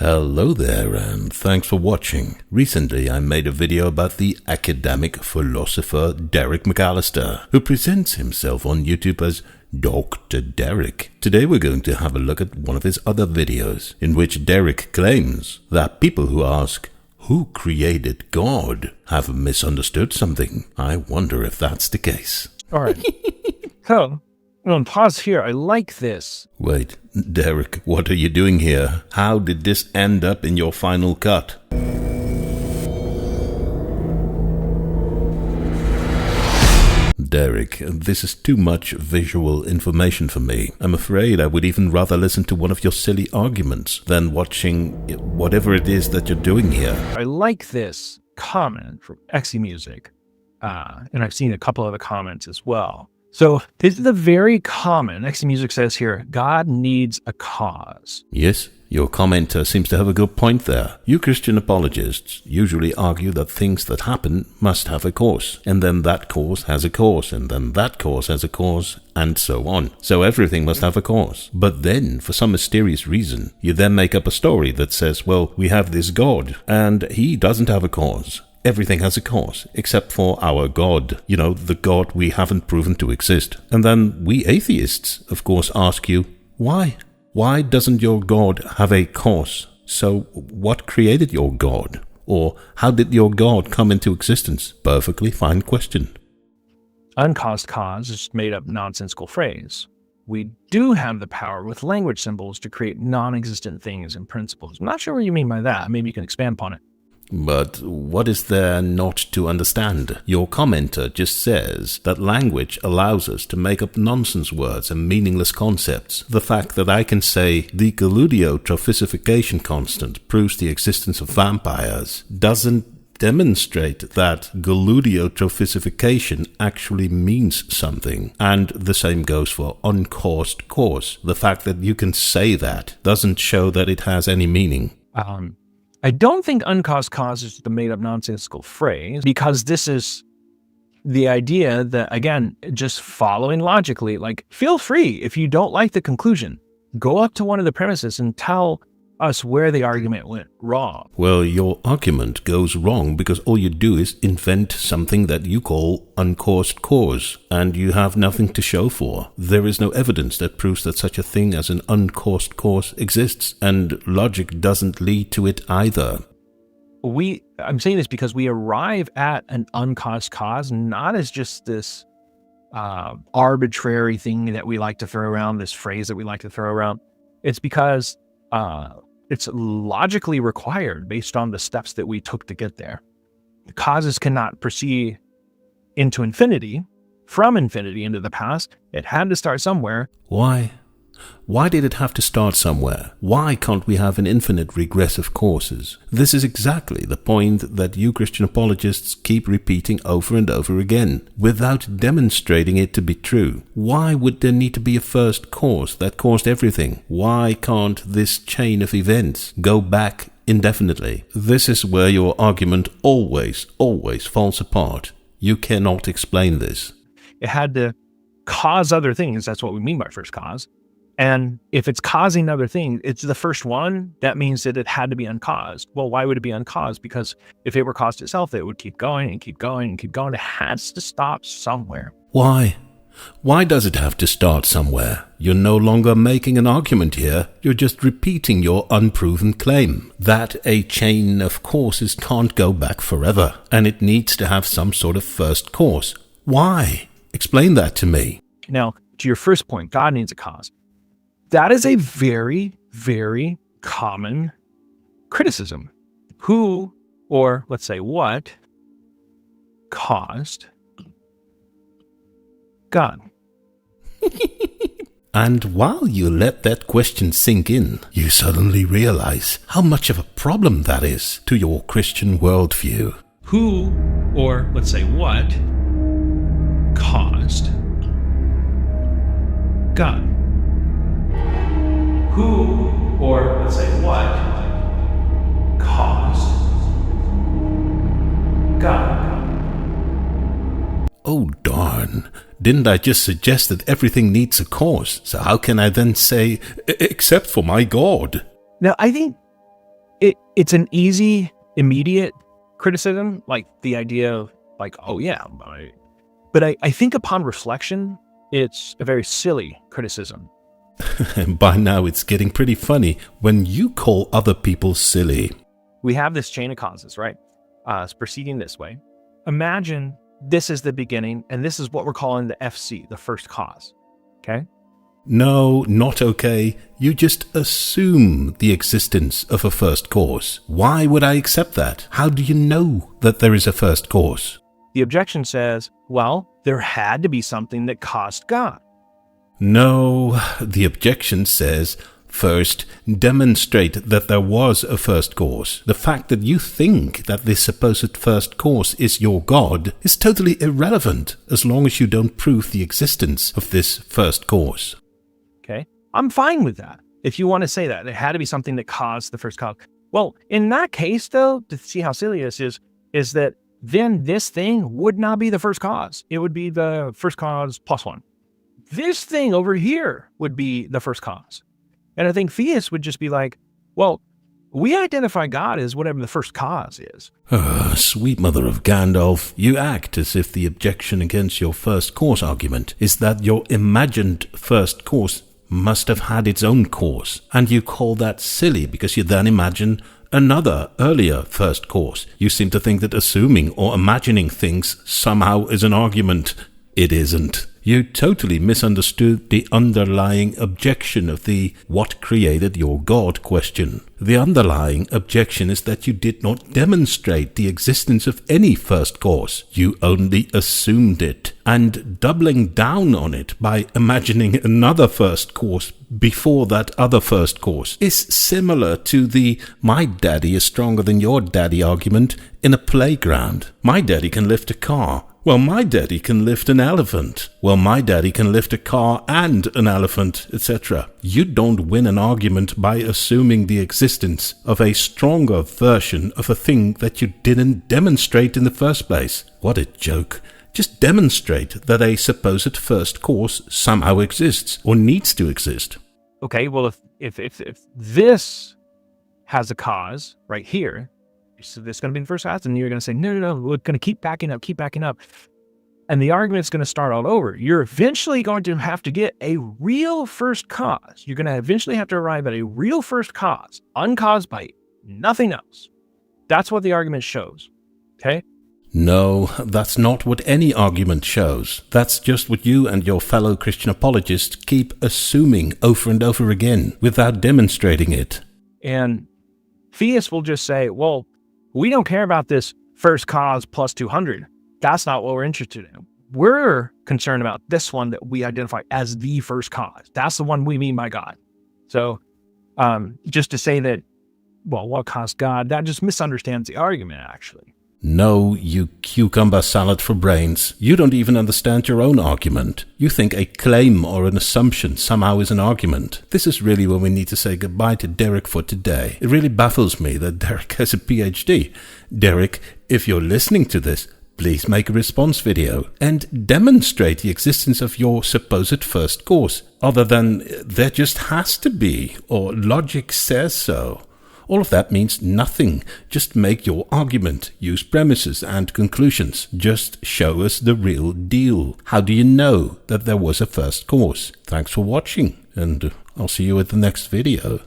Hello there and thanks for watching. Recently I made a video about the academic philosopher Derek McAllister, who presents himself on YouTube as Dr. Derek. Today we're going to have a look at one of his other videos, in which Derek claims that people who ask, "Who created God?" have misunderstood something. I wonder if that's the case. Alright, so I'm going to pause here. I like this. Wait, Derek, what are you doing here? How did this end up in your final cut? Derek, this is too much visual information for me. I'm afraid I would even rather listen to one of your silly arguments than watching whatever it is that you're doing here. I like this comment from Exy Music, and I've seen a couple of the comments as well. So this is a very common, Exy Music says here, God needs a cause. Yes, your commenter seems to have a good point there. You Christian apologists usually argue that things that happen must have a cause, and then that cause has a cause, and then that cause has a cause, and so on. So everything must have a cause. But then, for some mysterious reason, you then make up a story that says, well, we have this God, and he doesn't have a cause. Everything has a cause, except for our God. You know, the God we haven't proven to exist. And then we atheists, of course, ask you, why? Why doesn't your God have a cause? So what created your God? Or how did your God come into existence? Perfectly fine question. Uncaused cause is just made up nonsensical phrase. We do have the power with language symbols to create non-existent things and principles. I'm not sure what you mean by that. Maybe you can expand upon it. But what is there not to understand? Your commenter just says that language allows us to make up nonsense words and meaningless concepts. The fact that I can say the gluteotrophification constant proves the existence of vampires doesn't demonstrate that gluteotrophification actually means something. And the same goes for uncaused cause. The fact that you can say that doesn't show that it has any meaning. I don't think uncaused cause is the made-up nonsensical phrase, because this is the idea that, again, just following logically, like, feel free, if you don't like the conclusion, go up to one of the premises and tell us where the argument went wrong. Well, your argument goes wrong because all you do is invent something that you call uncaused cause, and you have nothing to show for. There is no evidence that proves that such a thing as an uncaused cause exists, and logic doesn't lead to it either. I'm saying this because we arrive at an uncaused cause not as just this arbitrary thing that we like to throw around, this phrase that we like to throw around. It's because it's logically required based on the steps that we took to get there. The causes cannot proceed into infinity, from infinity into the past. It had to start somewhere. Why? Why did it have to start somewhere? Why can't we have an infinite regress of causes? This is exactly the point that you Christian apologists keep repeating over and over again, without demonstrating it to be true. Why would there need to be a first cause that caused everything? Why can't this chain of events go back indefinitely? This is where your argument always falls apart. You cannot explain this. It had to cause other things. That's what we mean by first cause. And if it's causing other things, it's the first one, that means that it had to be uncaused. Well, why would it be uncaused? Because if it were caused itself, it would keep going and keep going and keep going. It has to stop somewhere. Why? Why does it have to start somewhere? You're no longer making an argument here. You're just repeating your unproven claim that a chain of causes can't go back forever, and it needs to have some sort of first cause. Why? Explain that to me. Now, to your first point, God needs a cause. That is a very, very common criticism. Who, or let's say what, caused God? And while you let that question sink in, you suddenly realize how much of a problem that is to your Christian worldview. Who, or let's say what, caused God? Who, or let's say what, caused God? Oh darn, didn't I just suggest that everything needs a cause? So how can I then say, except for my God? Now, I think it's an easy, immediate criticism, like the idea of like, oh yeah, but I think upon reflection, it's a very silly criticism. By now it's getting pretty funny when you call other people silly. We have this chain of causes, right? It's proceeding this way. Imagine this is the beginning, and this is what we're calling the FC, the first cause. Okay? No, not okay. You just assume the existence of a first cause. Why would I accept that? How do you know that there is a first cause? The objection says, well, there had to be something that caused God. No, the objection says, first, demonstrate that there was a first cause. The fact that you think that this supposed first cause is your God is totally irrelevant as long as you don't prove the existence of this first cause. Okay, I'm fine with that. If you want to say that, there had to be something that caused the first cause. Well, in that case, though, to see how silly this is that then this thing would not be the first cause. It would be the first cause plus one. This thing over here would be the first cause. And I think theists would just be like, well, we identify God as whatever the first cause is. Sweet mother of Gandalf, you act as if the objection against your first cause argument is that your imagined first cause must have had its own cause, and you call that silly because you then imagine another earlier first cause. You seem to think that assuming or imagining things somehow is an argument. It isn't. You totally misunderstood the underlying objection of the what created your God question. The underlying objection is that you did not demonstrate the existence of any first cause. You only assumed it, and doubling down on it by imagining another first cause before that other first cause is similar to the my daddy is stronger than your daddy argument in a playground. My daddy can lift a car. Well, my daddy can lift an elephant. Well, my daddy can lift a car and an elephant, etc. You don't win an argument by assuming the existence of a stronger version of a thing that you didn't demonstrate in the first place. What a joke. Just demonstrate that a supposed first cause somehow exists or needs to exist. Okay, well, if this has a cause right here, so this is going to be the first cause, and you're going to say, no, we're going to keep backing up. And the argument's going to start all over. You're eventually going to have to get a real first cause. You're going to eventually have to arrive at a real first cause, uncaused by nothing else. That's what the argument shows. Okay? No, that's not what any argument shows. That's just what you and your fellow Christian apologists keep assuming over and over again without demonstrating it. And theists will just say, well, we don't care about this first cause plus 200. That's not what we're interested in. We're concerned about this one that we identify as the first cause. That's the one we mean by God. So just to say that, well, what caused God, that just misunderstands the argument, actually. No, you cucumber salad for brains. You don't even understand your own argument. You think a claim or an assumption somehow is an argument. This is really when we need to say goodbye to Derek for today. It really baffles me that Derek has a PhD. Derek, if you're listening to this, please make a response video and demonstrate the existence of your supposed first cause, other than there just has to be, or logic says so. All of that means nothing. Just make your argument, use premises and conclusions. Just show us the real deal. How do you know that there was a first cause? Thanks for watching, and I'll see you at the next video.